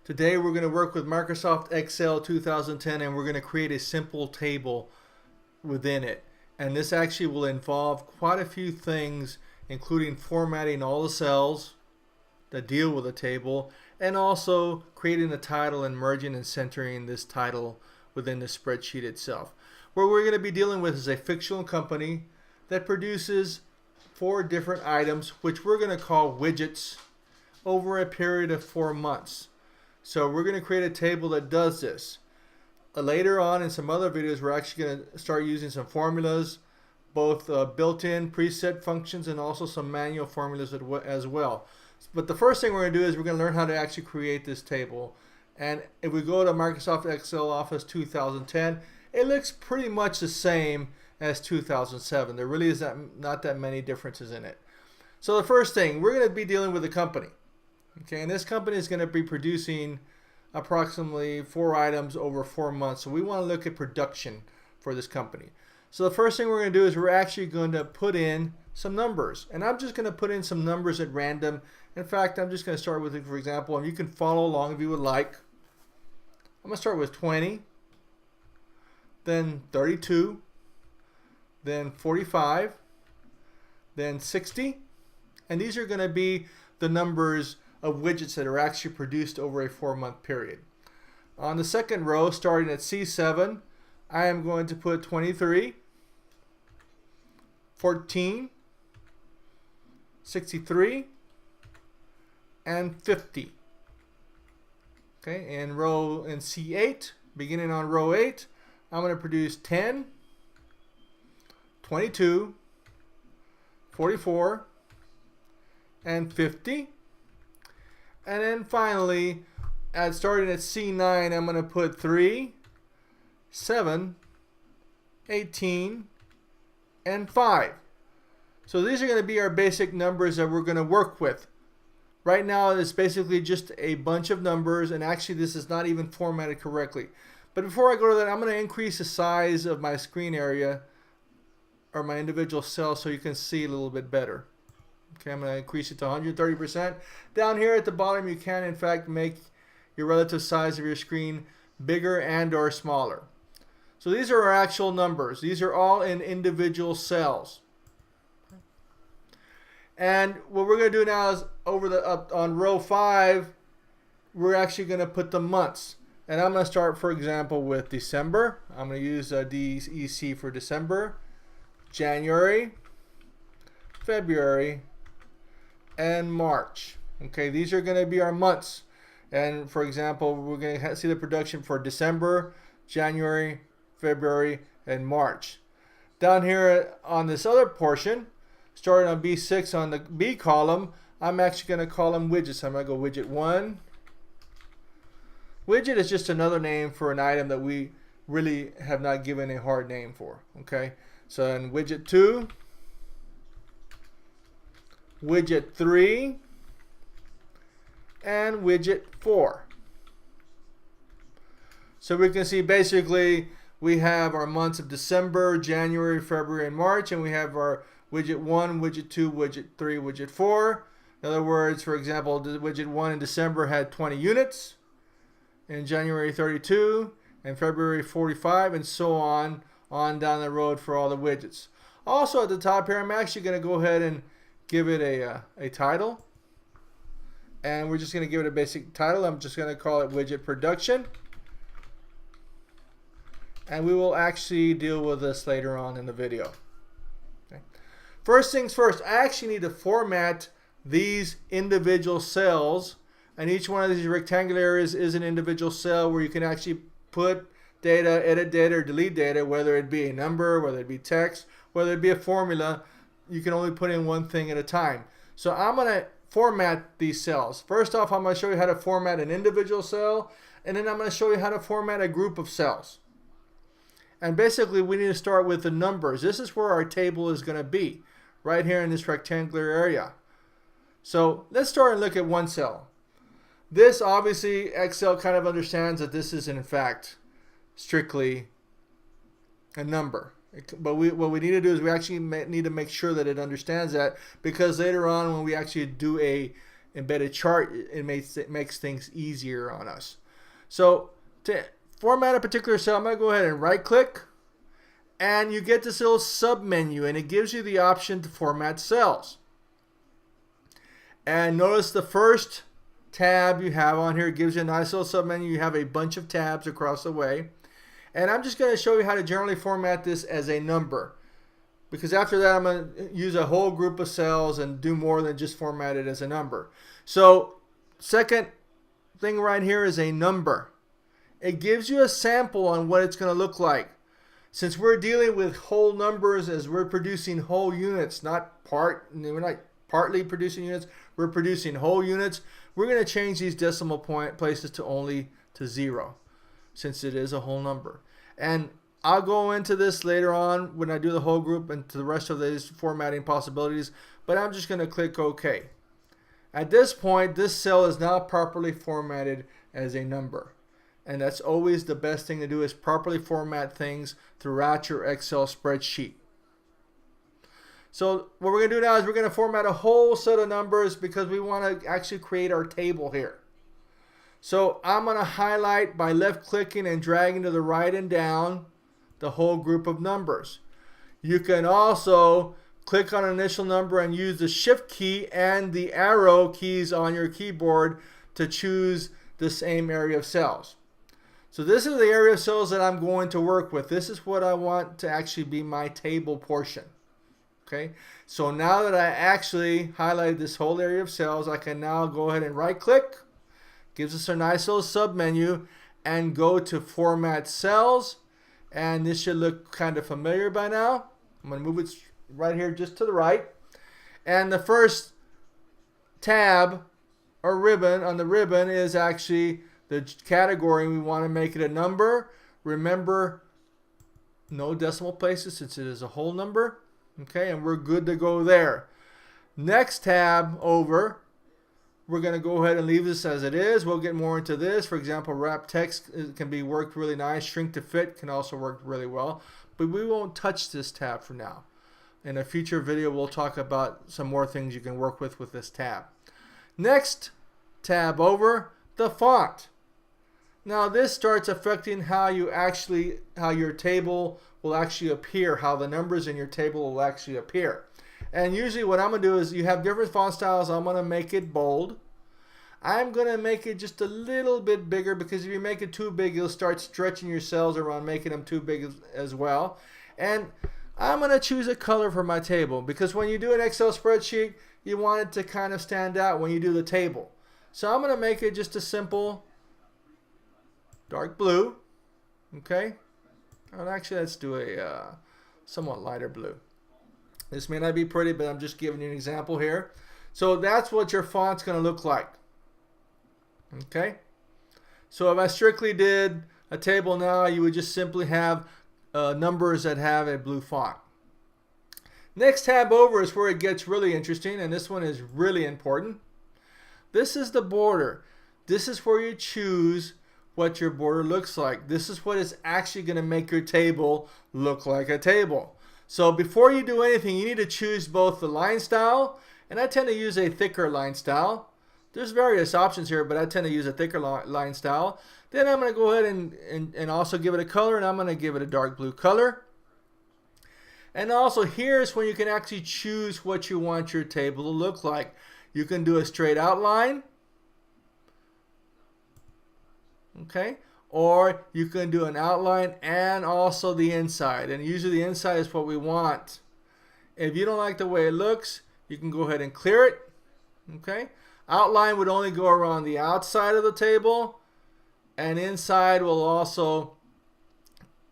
Today we're going to work with Microsoft Excel 2010 and we're going to create a simple table within it. And this actually will involve quite a few things, including formatting all the cells that deal with the table and also creating a title and merging and centering this title within the spreadsheet itself. What we're going to be dealing with is a fictional company that produces 4 different items, which we're going to call widgets, over a period of 4 months. So we're going to create a table that does this. Later on in some other videos, we're actually going to start using some formulas, both built-in preset functions and also some manual formulas as well. But the first thing we're going to do is we're going to learn how to actually create this table. And if we go to Microsoft Excel Office 2010, it looks pretty much the same as 2007. There really is not that many differences in it. So the first thing, we're going to be dealing with a company. Okay, and this company is going to be producing approximately 4 items over 4 months. So we want to look at production for this company. So the first thing we're going to do is we're actually going to put in some numbers. And I'm just going to put in some numbers at random. In fact, I'm just going to start with, for example, and you can follow along if you would like. I'm going to start with 20, then 32, then 45, then 60. And these are going to be the numbers of widgets that are actually produced over a 4-month period. On the second row, starting at C7, I am going to put 23, 14, 63, and 50. Okay, in C8, beginning on row 8, I'm going to produce 10, 22, 44, and 50. And then finally, starting at C9, I'm going to put 3, 7, 18, and 5. So these are going to be our basic numbers that we're going to work with. Right now, it's basically just a bunch of numbers, and actually this is not even formatted correctly. But before I go to that, I'm going to increase the size of my screen area or my individual cells so you can see a little bit better. Okay, I'm going to increase it to 130%. Down here at the bottom, you can in fact make your relative size of your screen bigger and or smaller. So these are our actual numbers. These are all in individual cells. And what we're going to do now is up on row 5, we're actually going to put the months. And I'm going to start, for example, with December. I'm going to use DEC for December, January, February, and March. Okay, these are going to be our months. And for example, we're going to see the production for December, January, February, and March. Down here on this other portion, starting on B6 on the B column, I'm actually going to call them widgets. I'm going to go widget 1. Widget is just another name for an item that we really have not given a hard name for. Okay, so in widget 2, widget 3, and widget 4. So we can see basically we have our months of December, January, February, and March, and we have our widget 1, widget 2, widget 3, widget 4. In other words, for example, the widget 1 in December had 20 units, in January 32, and February 45, and so on down the road for all the widgets. Also at the top here, I'm actually going to go ahead and give it a title, and we're just going to give it a basic title. I'm just going to call it widget production, and we will actually deal with this later on in the video. Okay. First things first, I actually need to format these individual cells, and each one of these rectangular areas is an individual cell where you can actually put data, edit data, or delete data, whether it be a number, whether it be text, whether it be a formula. You can only put in one thing at a time. So I'm going to format these cells. First off, I'm going to show you how to format an individual cell, and then I'm going to show you how to format a group of cells. And basically, we need to start with the numbers. This is where our table is going to be, right here in this rectangular area. So let's start and look at one cell. This, obviously, Excel kind of understands that this is, in fact, strictly a number. But what we need to do is we actually need to make sure that it understands that, because later on when we actually do a embedded chart, it makes things easier on us. So to format a particular cell, I'm going to go ahead and right click, and you get this little sub menu, and it gives you the option to format cells. And notice the first tab you have on here gives you a nice little sub menu. You have a bunch of tabs across the way. And I'm just going to show you how to generally format this as a number, because after that I'm going to use a whole group of cells and do more than just format it as a number. So second thing right here is a number. It gives you a sample on what it's going to look like. Since we're dealing with whole numbers, as we're producing whole units, we're not partly producing units, we're producing whole units, we're going to change these decimal point places to only to 0, since it is a whole number. And I'll go into this later on when I do the whole group and to the rest of these formatting possibilities, but I'm just going to click OK. At this point, this cell is now properly formatted as a number. And that's always the best thing to do, is properly format things throughout your Excel spreadsheet. So what we're going to do now is we're going to format a whole set of numbers because we want to actually create our table here. So I'm going to highlight by left clicking and dragging to the right and down the whole group of numbers. You can also click on an initial number and use the shift key and the arrow keys on your keyboard to choose the same area of cells. So this is the area of cells that I'm going to work with. This is what I want to actually be my table portion. Okay, so now that I actually highlighted this whole area of cells, I can now go ahead and right click. Gives us a nice little sub menu, and go to Format Cells, and this should look kind of familiar by now. I'm going to move it right here just to the right, and the first tab or ribbon on the ribbon is actually the category. We want to make it a number. Remember, no decimal places since it is a whole number. Okay, and we're good to go there. Next tab over, we're going to go ahead and leave this as it is. We'll get more into this. For example, wrap text can be worked really nice. Shrink to fit can also work really well. But we won't touch this tab for now. In a future video, we'll talk about some more things you can work with this tab. Next tab over, the font. Now this starts affecting how your table will actually appear, how the numbers in your table will actually appear. And usually what I'm going to do is, you have different font styles. I'm going to make it bold. I'm going to make it just a little bit bigger, because if you make it too big, you'll start stretching your cells around, making them too big as well. And I'm going to choose a color for my table, because when you do an Excel spreadsheet, you want it to kind of stand out when you do the table. So I'm going to make it just a simple dark blue. Okay. And actually, let's do a somewhat lighter blue. This may not be pretty, but I'm just giving you an example here. So that's what your font's going to look like. Okay. So if I strictly did a table now, you would just simply have numbers that have a blue font. Next tab over is where it gets really interesting, and this one is really important. This is the border. This is where you choose what your border looks like. This is what is actually going to make your table look like a table. So before you do anything, you need to choose both the line style, and I tend to use a thicker line style. There's various options here, but I tend to use a thicker line style. Then I'm going to go ahead and also give it a color, and I'm going to give it a dark blue color. And also here's when you can actually choose what you want your table to look like. You can do a straight outline. Okay, or you can do an outline and also the inside, and usually the inside is what we want. If you don't like the way it looks, you can go ahead and clear it. Okay, outline would only go around the outside of the table, and inside will also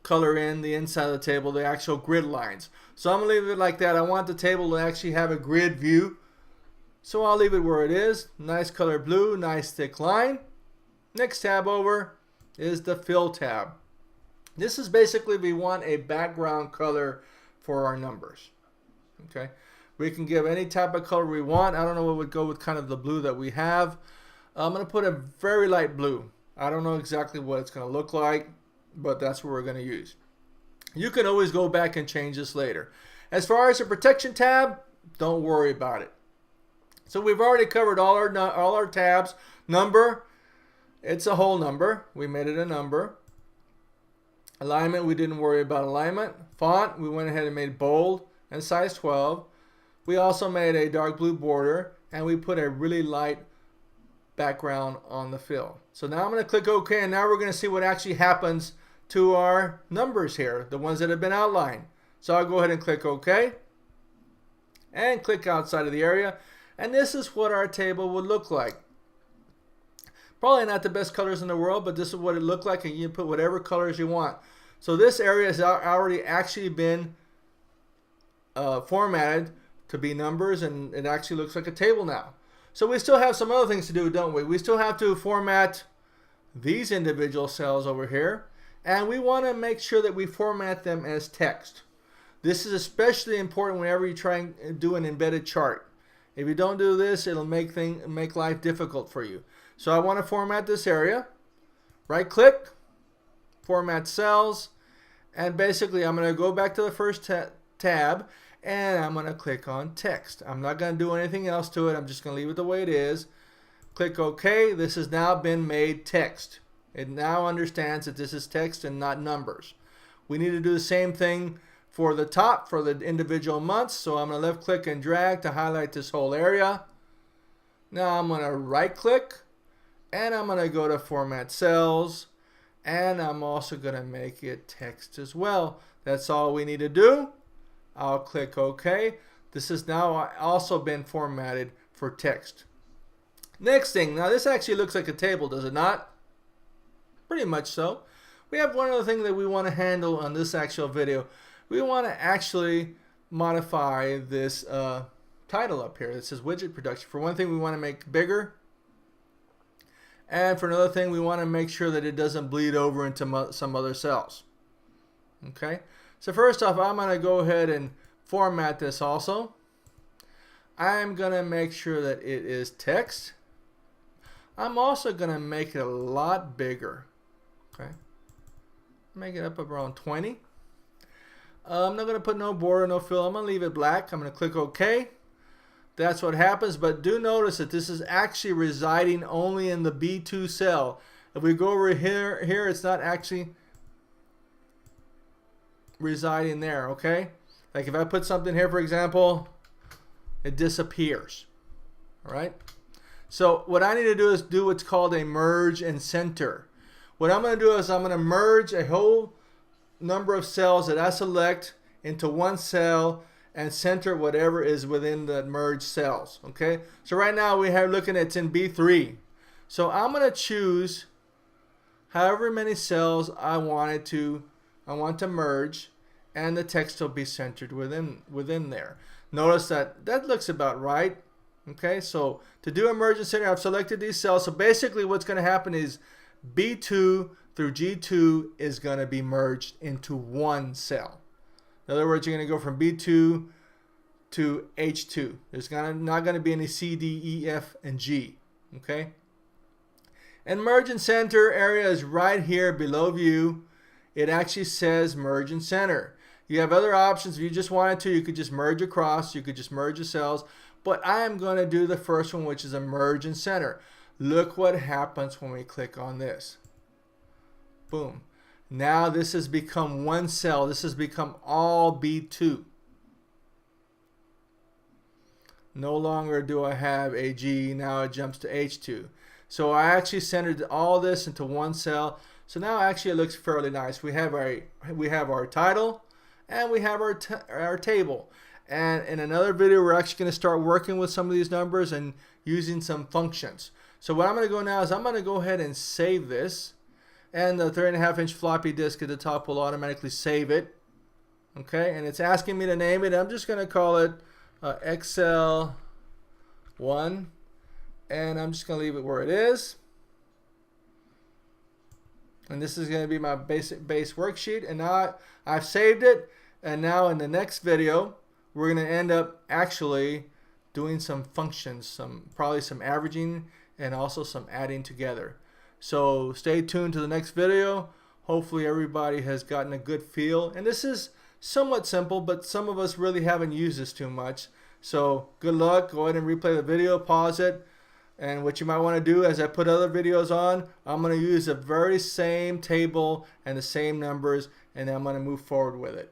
color in the inside of the table, the actual grid lines. So I'm gonna leave it like that. I want the table to actually have a grid view, so I'll leave it where it is. Nice color blue, nice thick line. Next tab over is the Fill tab. This is basically, we want a background color for our numbers. Okay, we can give any type of color we want. I don't know what would go with kind of the blue that we have. I'm going to put a very light blue. I don't know exactly what it's going to look like, but that's what we're going to use. You can always go back and change this later. As far as the protection tab, don't worry about it. So we've already covered all our tabs. Number, it's a whole number. We made it a number. Alignment, we didn't worry about alignment. Font, we went ahead and made bold and size 12. We also made a dark blue border, and we put a really light background on the fill. So now I'm going to click OK, and now we're going to see what actually happens to our numbers here, the ones that have been outlined. So I'll go ahead and click OK, and click outside of the area, and this is what our table would look like. Probably not the best colors in the world, but this is what it looked like, and you can put whatever colors you want. So this area has already actually been formatted to be numbers, and it actually looks like a table now. So we still have some other things to do, don't we? We still have to format these individual cells over here, and we want to make sure that we format them as text. This is especially important whenever you try and do an embedded chart. If you don't do this, it'll make life difficult for you. So I want to format this area. Right click, format cells, and basically I'm going to go back to the first tab, and I'm going to click on text. I'm not going to do anything else to it. I'm just going to leave it the way it is. Click OK. This has now been made text. It now understands that this is text and not numbers. We need to do the same thing for the top, for the individual months. So I'm going to left click and drag to highlight this whole area. Now I'm going to right click, and I'm going to go to format cells, and I'm also going to make it text as well. That's all we need to do. I'll click OK. This has now also been formatted for text. Next thing, now this actually looks like a table, does it not? Pretty much so. We have one other thing that we want to handle on this actual video. We want to actually modify this title up here. It says widget production. For one thing, we want to make bigger. And for another thing, we want to make sure that it doesn't bleed over into some other cells. Okay. So first off, I'm going to go ahead and format this also. I'm going to make sure that it is text. I'm also going to make it a lot bigger. Okay. Make it up around 20. I'm not going to put no border, no fill. I'm going to leave it black. I'm going to click OK. That's what happens, but do notice that this is actually residing only in the B2 cell. If we go over here, it's not actually residing there, okay? Like if I put something here, for example, it disappears, all right? So what I need to do is do what's called a merge and center. What I'm going to do is I'm going to merge a whole number of cells that I select into one cell and center whatever is within the merged cells. Okay, so right now we have looking at it's in B3. So I'm going to choose however many cells I want to merge, and the text will be centered within there. Notice that looks about right. Okay, so to do a merge and center, I've selected these cells. So basically what's going to happen is B2 through G2 is going to be merged into one cell. In other words, you're going to go from B2 to H2. There's not going to be any C, D, E, F, and G. Okay? And merge and center area is right here below view. It actually says merge and center. You have other options. If you just wanted to, you could just merge across. You could just merge the cells. But I am going to do the first one, which is a merge and center. Look what happens when we click on this. Boom. Now this has become one cell. This has become all B2. No longer do I have a G. Now it jumps to H2. So I actually centered all this into one cell. So now actually it looks fairly nice. We have our title, and we have our table. And in another video, we're actually going to start working with some of these numbers and using some functions. So what I'm going to go now is I'm going to go ahead and save this. And the 3.5-inch floppy disk at the top will automatically save it. Okay, and it's asking me to name it. I'm just going to call it Excel 1. And I'm just going to leave it where it is. And this is going to be my base worksheet. And now I've saved it. And now in the next video, we're going to end up actually doing some functions, probably some averaging and also some adding together. So stay tuned to the next video. Hopefully everybody has gotten a good feel. And this is somewhat simple, but some of us really haven't used this too much. So good luck. Go ahead and replay the video, pause it. And what you might want to do as I put other videos on, I'm going to use the very same table and the same numbers, and I'm going to move forward with it.